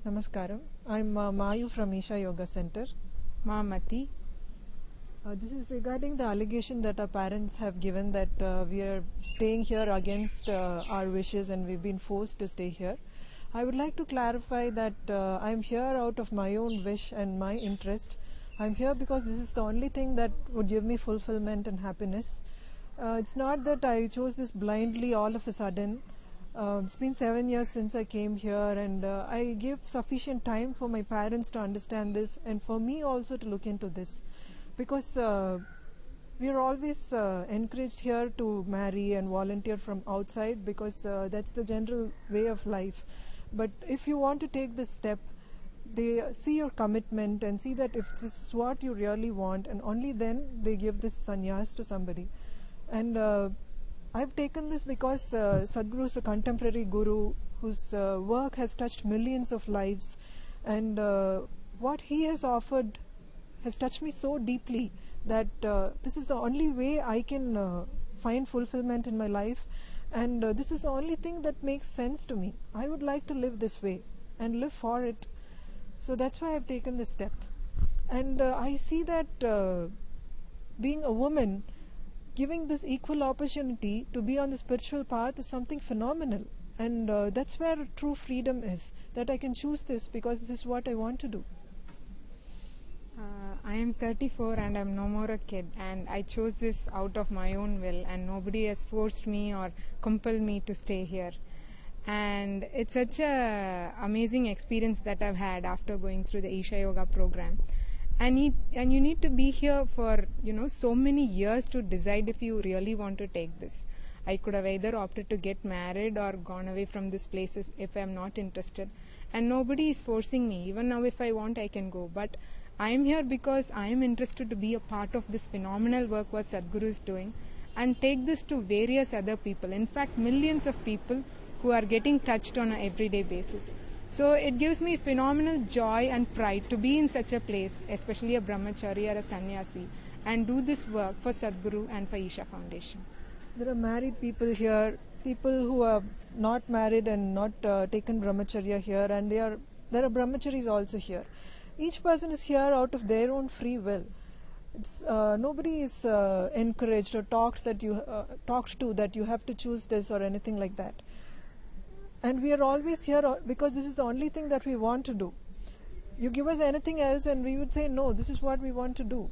Namaskaram. I'm Mayu from Isha Yoga Center. Mamati. This is regarding the allegation that our parents have given that we are staying here against our wishes and we've been forced to stay here. I would like to clarify that I'm here out of my own wish and my interest. I'm here because this is the only thing that would give me fulfillment and happiness. It's not that I chose this blindly all of a sudden. It's been 7 years since I came here, and I give sufficient time for my parents to understand this and for me also to look into this, because we are always encouraged here to marry and volunteer from outside, because that's the general way of life. But if you want to take this step, they see your commitment and see that if this is what you really want, and only then they give this sannyas to somebody. And I've taken this because Sadhguru is a contemporary guru whose work has touched millions of lives, and what he has offered has touched me so deeply that this is the only way I can find fulfillment in my life, and this is the only thing that makes sense to me. I would like to live this way and live for it. So that's why I've taken this step. And I see that being a woman, giving this equal opportunity to be on the spiritual path is something phenomenal, and that's where true freedom is, that I can choose this because this is what I want to do. I am 34 and I'm no more a kid, and I chose this out of my own will, and nobody has forced me or compelled me to stay here. And it's such a amazing experience that I've had after going through the Isha Yoga program. And you need to be here for so many years to decide if you really want to take this. I could have either opted to get married or gone away from this place if I'm not interested, and nobody is forcing me. Even now, if I want, I can go, but I am here because I am interested to be a part of this phenomenal work what Sadhguru is doing, and take this to various other people, in fact millions of people who are getting touched on an everyday basis. So it gives me phenomenal joy and pride to be in such a place, especially a brahmachari or a sannyasi, and do this work for Sadhguru and for Isha Foundation. There are married people here, people who are not married and not taken brahmacharya here, and there are brahmacharis also here. Each person is here out of their own free will. Nobody is encouraged or talked to that you have to choose this or anything like that. And we are always here because this is the only thing that we want to do. You give us anything else and we would say no, this is what we want to do.